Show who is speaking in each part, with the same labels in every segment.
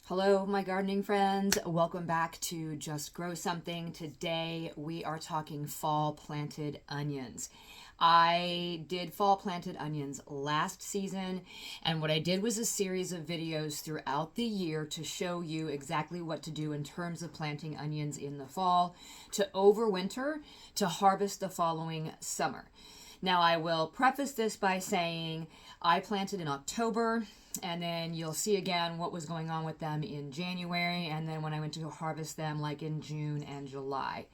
Speaker 1: Hello, my gardening friends. Welcome back to Just Grow Something. Today we are talking fall planted onions. I did fall planted onions last season, and what I did was a series of videos throughout the year to show you exactly what to do in terms of planting onions in the fall to overwinter to harvest the following summer. Now, I will preface this by saying I planted in October, and then you'll see again what was going on with them in January, and then when I went to harvest them like in June and July.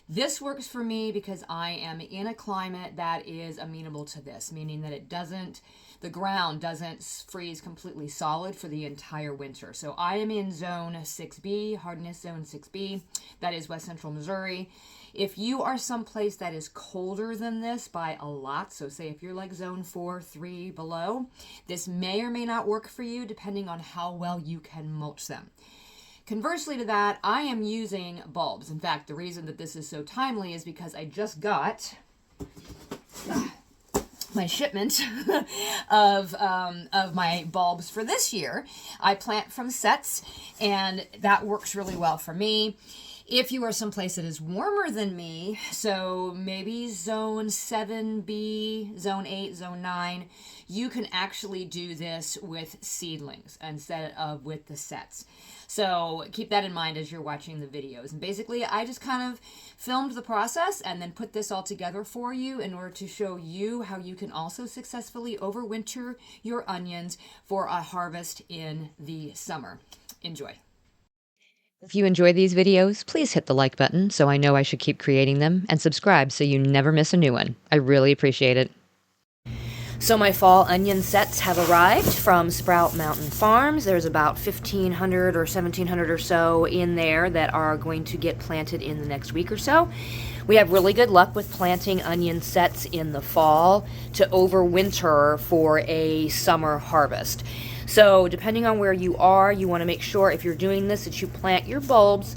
Speaker 1: This works for me because I am in a climate that is amenable to this, meaning that the ground doesn't freeze completely solid for the entire winter. So I am in zone 6B, Hardiness Zone 6B, that is West Central Missouri. If you are someplace that is colder than this by a lot, so say if you're like zone 4, 3 below, this may or may not work for you depending on how well you can mulch them. Conversely to that, I am using bulbs. In fact, the reason that this is so timely is because I just got my shipment of my bulbs for this year. I plant from sets, and that works really well for me. If you are someplace that is warmer than me, so maybe zone 7B, zone 8, zone 9, you can actually do this with seedlings instead of with the sets. So keep that in mind as you're watching the videos. And basically, I just kind of filmed the process and then put this all together for you in order to show you how you can also successfully overwinter your onions for a harvest in the summer. Enjoy.
Speaker 2: If you enjoy these videos, please hit the like button so I know I should keep creating them, and subscribe so you never miss a new one. I really appreciate it.
Speaker 1: So my fall onion sets have arrived from Sprout Mountain Farms. There's about 1,500 or 1,700 or so in there that are going to get planted in the next week or so. We have really good luck with planting onion sets in the fall to overwinter for a summer harvest. So depending on where you are, you want to make sure if you're doing this that you plant your bulbs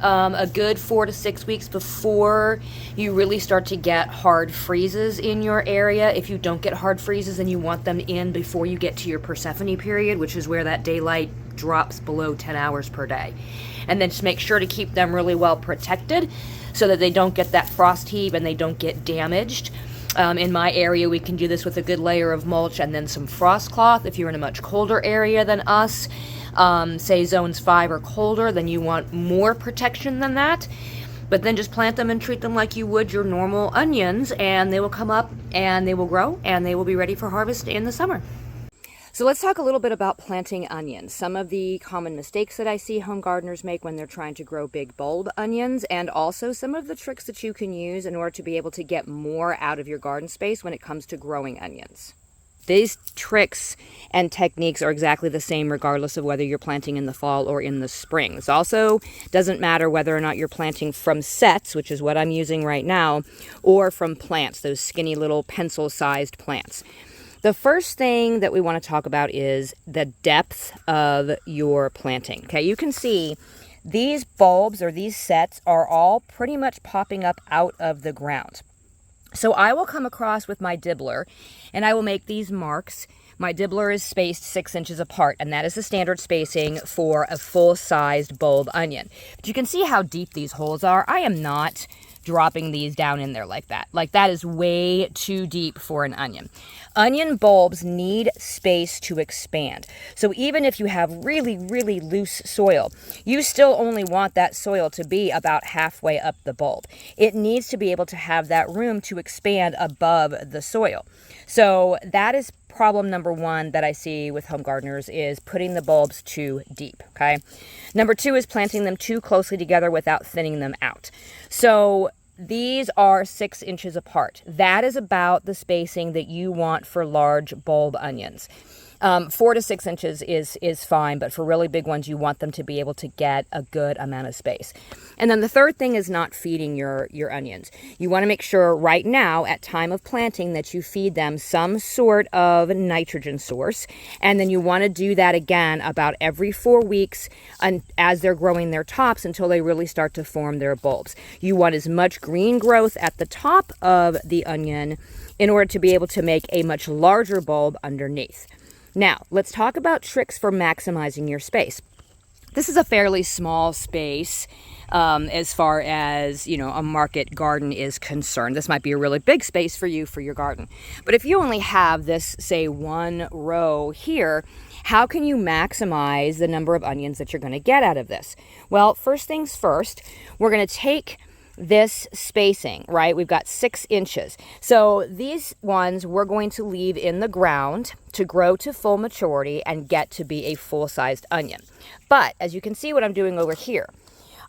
Speaker 1: a good 4 to 6 weeks before you really start to get hard freezes in your area. If you don't get hard freezes, then you want them in before you get to your Persephone period, which is where that daylight drops below 10 hours per day. And then just make sure to keep them really well protected so that they don't get that frost heave and they don't get damaged. In my area, we can do this with a good layer of mulch and then some frost cloth. If you're in a much colder area than us, say zones 5 or colder, then you want more protection than that. But then just plant them and treat them like you would your normal onions, and they will come up and they will grow and they will be ready for harvest in the summer. So let's talk a little bit about planting onions. Some of the common mistakes that I see home gardeners make when they're trying to grow big bulb onions, and also some of the tricks that you can use in order to be able to get more out of your garden space when it comes to growing onions. These tricks and techniques are exactly the same regardless of whether you're planting in the fall or in the spring. This also doesn't matter whether or not you're planting from sets, which is what I'm using right now, or from plants, those skinny little pencil-sized plants. The first thing that we want to talk about is the depth of your planting. Okay, you can see these bulbs or these sets are all pretty much popping up out of the ground. So I will come across with my dibbler and I will make these marks. My dibbler is spaced 6 inches apart, and that is the standard spacing for a full-sized bulb onion. But you can see how deep these holes are. I am not dropping these down in there like that. Like, that is way too deep for an onion. Onion bulbs need space to expand. So even if you have really, really loose soil, you still only want that soil to be about halfway up the bulb. It needs to be able to have that room to expand above the soil. So that is problem number one that I see with home gardeners, is putting the bulbs too deep, okay? Number two is planting them too closely together without thinning them out. So these are 6 inches apart. That is about the spacing that you want for large bulb onions. 4 to 6 inches is fine, but for really big ones, you want them to be able to get a good amount of space. And then the third thing is not feeding your onions. You want to make sure right now at time of planting that you feed them some sort of nitrogen source. And then you want to do that again about every 4 weeks as they're growing their tops until they really start to form their bulbs. You want as much green growth at the top of the onion in order to be able to make a much larger bulb underneath. Now, let's talk about tricks for maximizing your space. This is a fairly small space as far as, a market garden is concerned. This might be a really big space for you for your garden. But if you only have this, say, one row here, how can you maximize the number of onions that you're going to get out of this? Well, first things first, we're going to take this spacing, right? We've got 6 inches. So these ones we're going to leave in the ground to grow to full maturity and get to be a full-sized onion. But as you can see what I'm doing over here,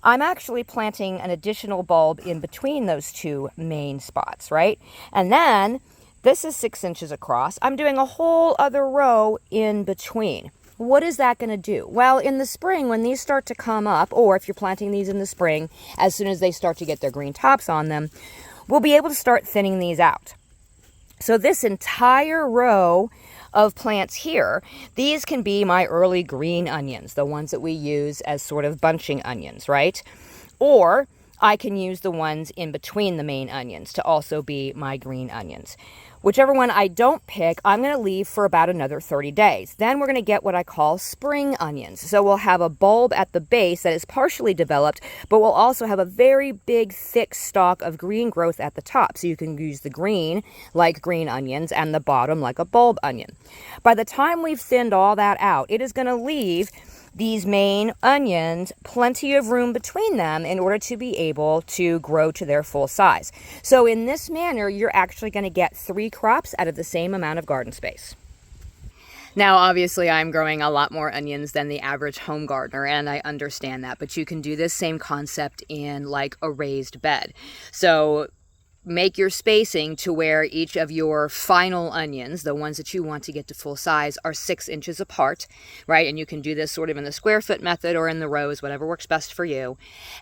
Speaker 1: I'm actually planting an additional bulb in between those 2 main spots, right? And then this is 6 inches across. I'm doing a whole other row in between. What is that going to do? Well, in the spring, when these start to come up, or if you're planting these in the spring, as soon as they start to get their green tops on them, we'll be able to start thinning these out. So this entire row of plants here, these can be my early green onions, the ones that we use as sort of bunching onions, right? Or I can use the ones in between the main onions to also be my green onions. Whichever one I don't pick, I'm going to leave for about another 30 days. Then we're going to get what I call spring onions. So we'll have a bulb at the base that is partially developed, but we'll also have a very big, thick stalk of green growth at the top. So you can use the green like green onions and the bottom like a bulb onion. By the time we've thinned all that out, it is going to leave these main onions plenty of room between them in order to be able to grow to their full size. So in this manner, you're actually going to get 3 crops out of the same amount of garden space. Now, obviously, I'm growing a lot more onions than the average home gardener, and I understand that, but you can do this same concept in like a raised bed. So make your spacing to where each of your final onions, the ones that you want to get to full size, are 6 inches apart, right? And you can do this sort of in the square foot method or in the rows, whatever works best for you.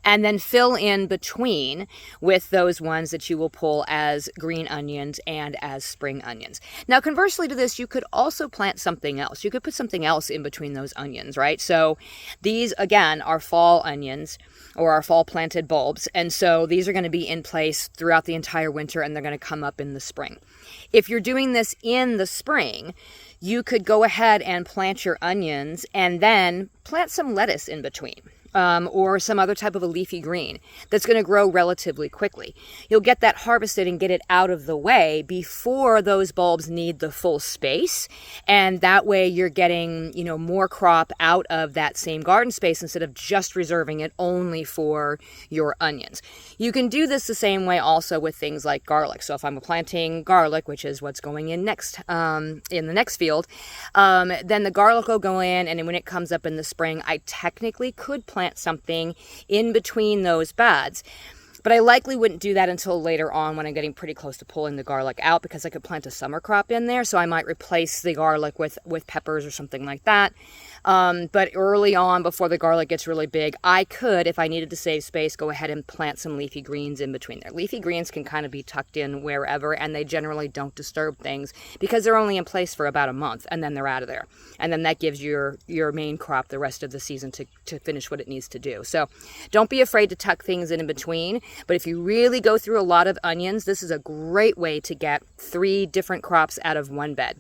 Speaker 1: And then fill in between with those ones that you will pull as green onions and as spring onions. Now, conversely to this, you could also plant something else. You could put something else in between those onions, right? So these, again, are fall onions or our fall planted bulbs. And so these are going to be in place throughout the entire winter, and they're going to come up in the spring. If you're doing this in the spring, you could go ahead and plant your onions and then plant some lettuce in between. Or some other type of a leafy green that's going to grow relatively quickly. You'll get that harvested and get it out of the way before those bulbs need the full space. And that way you're getting, more crop out of that same garden space instead of just reserving it only for your onions. You can do this the same way also with things like garlic. So if I'm planting garlic, which is what's going in next, in the next field, then the garlic will go in, and when it comes up in the spring, I technically could plant something in between those beds. But I likely wouldn't do that until later on when I'm getting pretty close to pulling the garlic out, because I could plant a summer crop in there. So I might replace the garlic with peppers or something like that. But early on, before the garlic gets really big, I could, if I needed to save space, go ahead and plant some leafy greens in between there. Leafy greens can kind of be tucked in wherever, and they generally don't disturb things because they're only in place for about a month, and then they're out of there. And then that gives your main crop the rest of the season to finish what it needs to do. So don't be afraid to tuck things in between. But if you really go through a lot of onions, this is a great way to get 3 different crops out of one bed.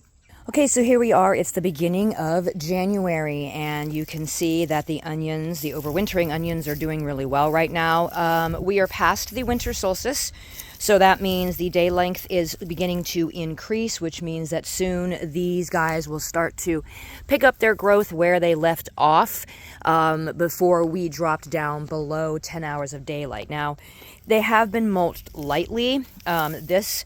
Speaker 1: Okay, so here we are. It's the beginning of January, and you can see that the onions, the overwintering onions, are doing really well right now. We are past the winter solstice, so that means the day length is beginning to increase, which means that soon these guys will start to pick up their growth where they left off before we dropped down below 10 hours of daylight. Now, they have been mulched lightly. This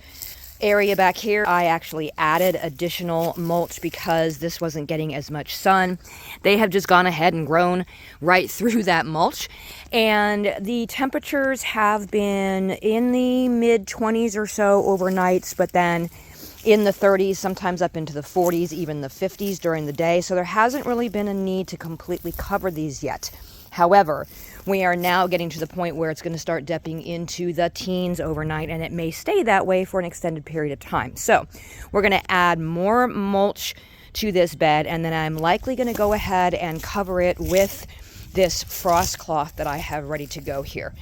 Speaker 1: area back here, I actually added additional mulch because this wasn't getting as much sun. They have just gone ahead and grown right through that mulch, and the temperatures have been in the mid 20s or so overnights, but then in the 30s, sometimes up into the 40s, even the 50s during the day. So there hasn't really been a need to completely cover these yet. However, we are now getting to the point where it's going to start dipping into the teens overnight, and it may stay that way for an extended period of time. So we're going to add more mulch to this bed, and then I'm likely going to go ahead and cover it with this frost cloth that I have ready to go here.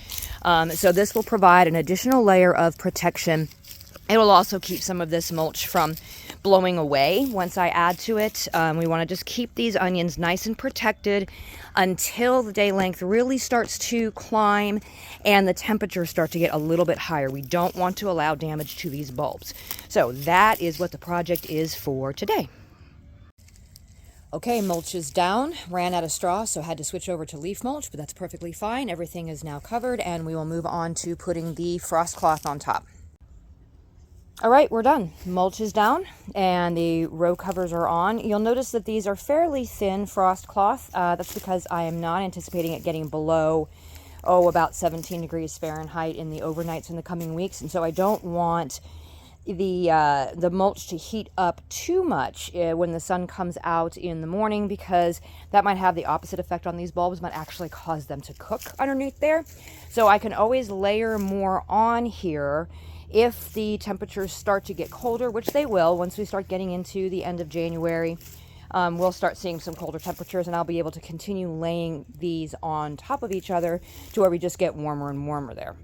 Speaker 1: So this will provide an additional layer of protection It will also keep some of this mulch from blowing away once I add to it. We want to just keep these onions nice and protected until the day length really starts to climb and the temperatures start to get a little bit higher. We don't want to allow damage to these bulbs. So that is what the project is for today. Okay, mulch is down. Ran out of straw, so had to switch over to leaf mulch, but that's perfectly fine. Everything is now covered, and we will move on to putting the frost cloth on top. All right, we're done. Mulch is down and the row covers are on. You'll notice that these are fairly thin frost cloth. That's because I am not anticipating it getting below, about 17 degrees Fahrenheit in the overnights in the coming weeks. And so I don't want the mulch to heat up too much when the sun comes out in the morning, because that might have the opposite effect on these bulbs, might actually cause them to cook underneath there. So I can always layer more on here if the temperatures start to get colder, which they will once we start getting into the end of January. We'll start seeing some colder temperatures, and I'll be able to continue laying these on top of each other to where we just get warmer and warmer there.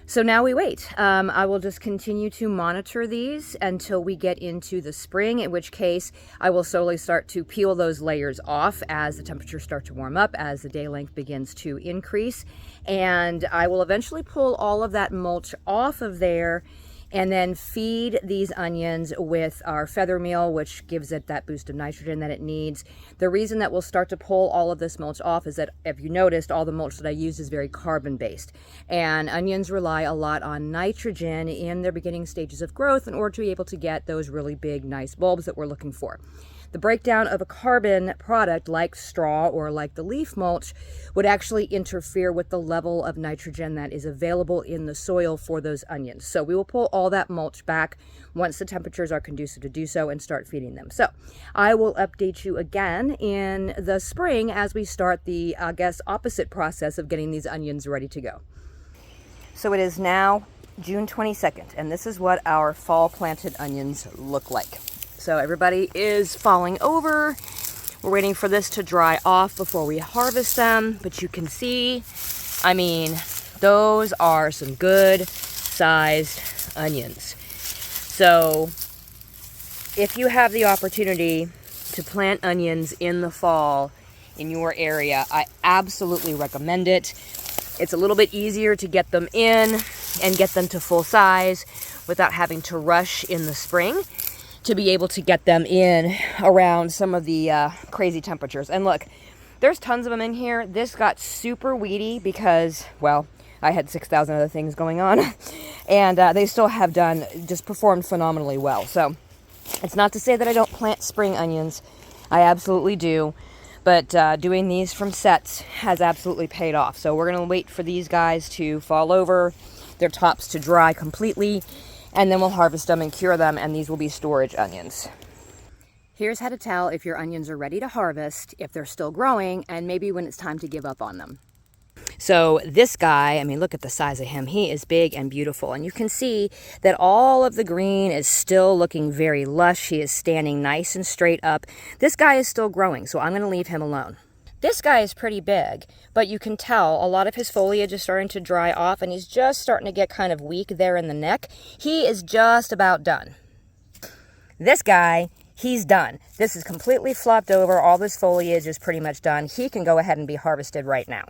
Speaker 1: So now we wait. I will just continue to monitor these until we get into the spring, in which case I will slowly start to peel those layers off as the temperatures start to warm up, as the day length begins to increase. And I will eventually pull all of that mulch off of there and then feed these onions with our feather meal, which gives it that boost of nitrogen that it needs. The reason that we'll start to pull all of this mulch off is that, if you noticed, all the mulch that I use is very carbon-based. And onions rely a lot on nitrogen in their beginning stages of growth in order to be able to get those really big, nice bulbs that we're looking for. The breakdown of a carbon product like straw or like the leaf mulch would actually interfere with the level of nitrogen that is available in the soil for those onions. So we will pull all that mulch back once the temperatures are conducive to do so and start feeding them. So I will update you again in the spring as we start the, I guess, opposite process of getting these onions ready to go. So it is now June 22nd, and this is what our fall planted onions look like. So everybody is falling over. We're waiting for this to dry off before we harvest them. But you can see, I mean, those are some good sized onions. So if you have the opportunity to plant onions in the fall in your area, I absolutely recommend it. It's a little bit easier to get them in and get them to full size without having to rush in the spring, to be able to get them in around some of the crazy temperatures. And look, there's tons of them in here. This got super weedy because, well, I had 6,000 other things going on. And they still have just performed phenomenally well. So it's not to say that I don't plant spring onions. I absolutely do. But doing these from sets has absolutely paid off. So we're going to wait for these guys to fall over, their tops to dry completely, and then we'll harvest them and cure them, and these will be storage onions. Here's how to tell if your onions are ready to harvest, if they're still growing, and maybe when it's time to give up on them. So this guy, I mean, look at the size of him. He is big and beautiful, and you can see that all of the green is still looking very lush. He is standing nice and straight up. This guy is still growing, so I'm going to leave him alone. This guy is pretty big, but you can tell a lot of his foliage is starting to dry off, and he's just starting to get kind of weak there in the neck. He is just about done. This guy, he's done. This is completely flopped over. All this foliage is pretty much done. He can go ahead and be harvested right now.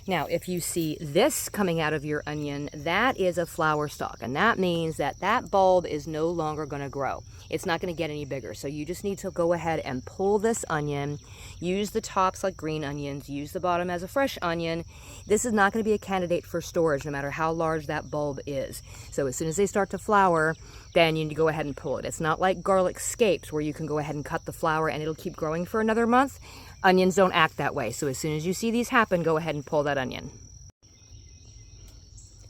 Speaker 1: Now, if you see this coming out of your onion, that is a flower stalk, and that means that that bulb is no longer going to grow. It's not going to get any bigger, so you just need to go ahead and pull this onion, use the tops like green onions, use the bottom as a fresh onion. This is not going to be a candidate for storage, no matter how large that bulb is. So as soon as they start to flower, then you need to go ahead and pull it. It's not like garlic scapes where you can go ahead and cut the flower and it'll keep growing for another month. Onions don't act that way, so as soon as you see these happen, go ahead and pull that onion.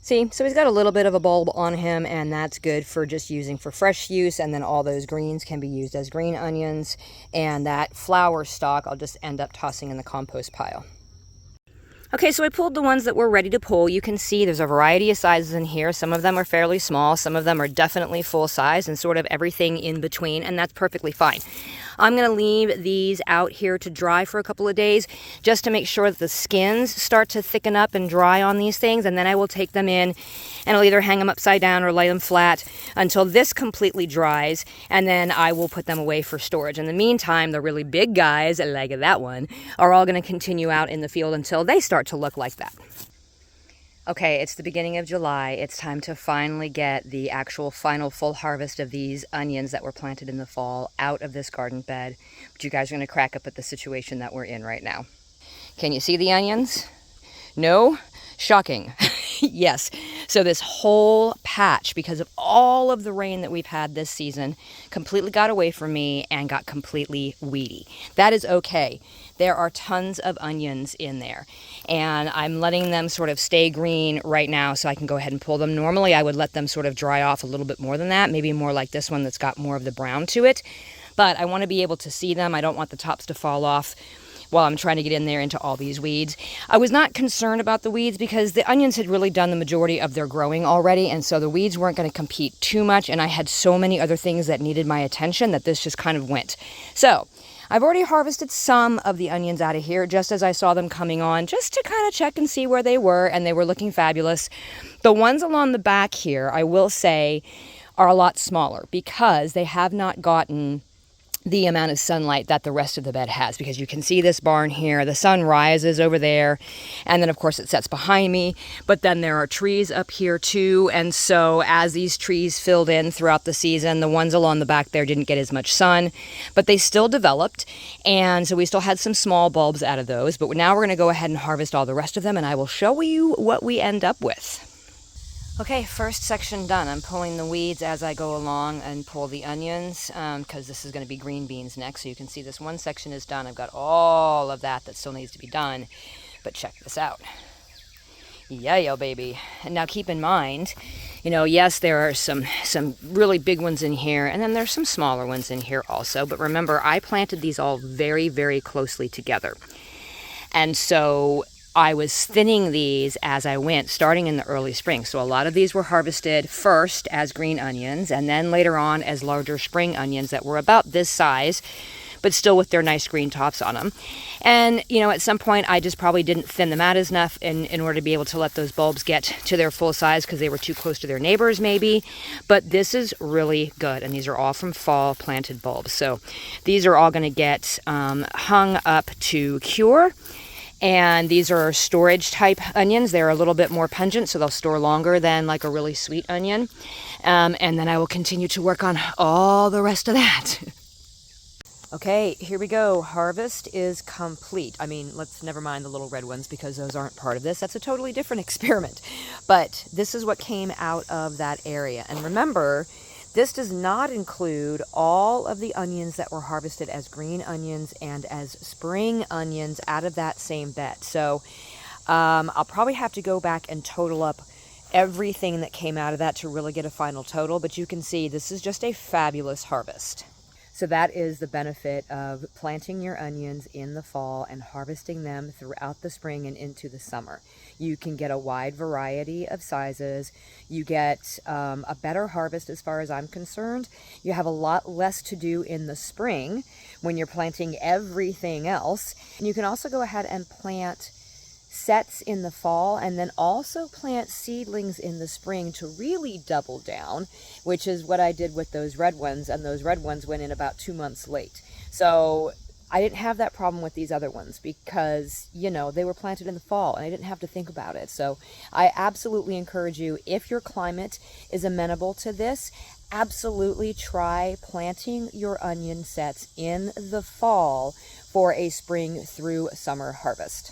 Speaker 1: See, so he's got a little bit of a bulb on him, and that's good for just using for fresh use, and then all those greens can be used as green onions, and that flower stalk I'll just end up tossing in the compost pile. Okay, so I pulled the ones that were ready to pull. You can see there's a variety of sizes in here. Some of them are fairly small, some of them are definitely full size, and sort of everything in between, and that's perfectly fine. I'm going to leave these out here to dry for a couple of days just to make sure that the skins start to thicken up and dry on these things, and then I will take them in and I'll either hang them upside down or lay them flat until this completely dries, and then I will put them away for storage. In the meantime, the really big guys, like that one, are all going to continue out in the field until they start to look like that. Okay, it's the beginning of July. It's time to finally get the actual final full harvest of these onions that were planted in the fall out of this garden bed. But you guys are going to crack up at the situation that we're in right now. Can you see the onions? No? Shocking. Yes. So this whole patch, because of all of the rain that we've had this season, completely got away from me and got completely weedy. That is okay. There are tons of onions in there, and I'm letting them sort of stay green right now so I can go ahead and pull them. Normally I would let them sort of dry off a little bit more than that, maybe more like this one that's got more of the brown to it, but I want to be able to see them. I don't want the tops to fall off while I'm trying to get in there into all these weeds. I was not concerned about the weeds because the onions had really done the majority of their growing already, and so the weeds weren't going to compete too much, and I had so many other things that needed my attention that this just kind of went. So I've already harvested some of the onions out of here just as I saw them coming on, just to kind of check and see where they were, and they were looking fabulous. The ones along the back here, I will say, are a lot smaller because they have not gotten the amount of sunlight that the rest of the bed has, because you can see this barn here, the sun rises over there, and then of course it sets behind me, but then there are trees up here too, and so as these trees filled in throughout the season, the ones along the back there didn't get as much sun, but they still developed, and so we still had some small bulbs out of those. But now we're going to go ahead and harvest all the rest of them, and I will show you what we end up with. Okay, first section done. I'm pulling the weeds as I go along and pull the onions because this is going to be green beans next. So you can see this one section is done. I've got all of that still needs to be done. But check this out. Yeah, baby. And now keep in mind, yes, there are some really big ones in here, and then there's some smaller ones in here also. But remember, I planted these all very, very closely together. And so I was thinning these as I went, starting in the early spring. So a lot of these were harvested first as green onions, and then later on as larger spring onions that were about this size, but still with their nice green tops on them. And, at some point I just probably didn't thin them out enough in order to be able to let those bulbs get to their full size because they were too close to their neighbors maybe. But this is really good, and these are all from fall planted bulbs. So these are all going to get hung up to cure. And these are storage type onions. They're a little bit more pungent, so they'll store longer than like a really sweet onion. And then I will continue to work on all the rest of that. Okay, here we go. Harvest is complete. Let's never mind the little red ones because those aren't part of this. That's a totally different experiment. But this is what came out of that area. And remember, this does not include all of the onions that were harvested as green onions and as spring onions out of that same bed. So I'll probably have to go back and total up everything that came out of that to really get a final total. But you can see this is just a fabulous harvest. So that is the benefit of planting your onions in the fall and harvesting them throughout the spring and into the summer. You can get a wide variety of sizes. You get a better harvest as far as I'm concerned. You have a lot less to do in the spring when you're planting everything else. And you can also go ahead and plant sets in the fall and then also plant seedlings in the spring to really double down, which is what I did with those red ones, and those red ones went in about 2 months late. So I didn't have that problem with these other ones because, they were planted in the fall and I didn't have to think about it. So I absolutely encourage you, if your climate is amenable to this, absolutely try planting your onion sets in the fall for a spring through summer harvest.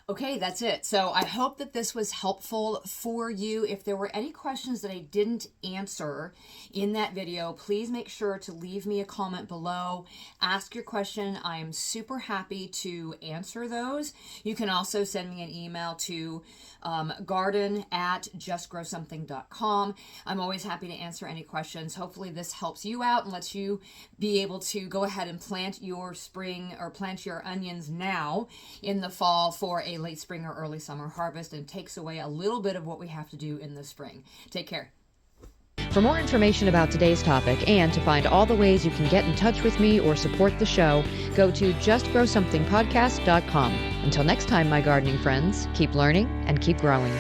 Speaker 1: Okay, that's it. So I hope that this was helpful for you. If there were any questions that I didn't answer in that video, please make sure to leave me a comment below. Ask your question. I am super happy to answer those. You can also send me an email to garden@justgrowsomething.com. I'm always happy to answer any questions. Hopefully this helps you out and lets you be able to go ahead and plant your spring or plant your onions now in the fall for a late spring or early summer harvest, and takes away a little bit of what we have to do in the spring. Take care.
Speaker 2: For more information about today's topic and to find all the ways you can get in touch with me or support the show, go to justgrowsomethingpodcast.com. Until next time, my gardening friends, keep learning and keep growing.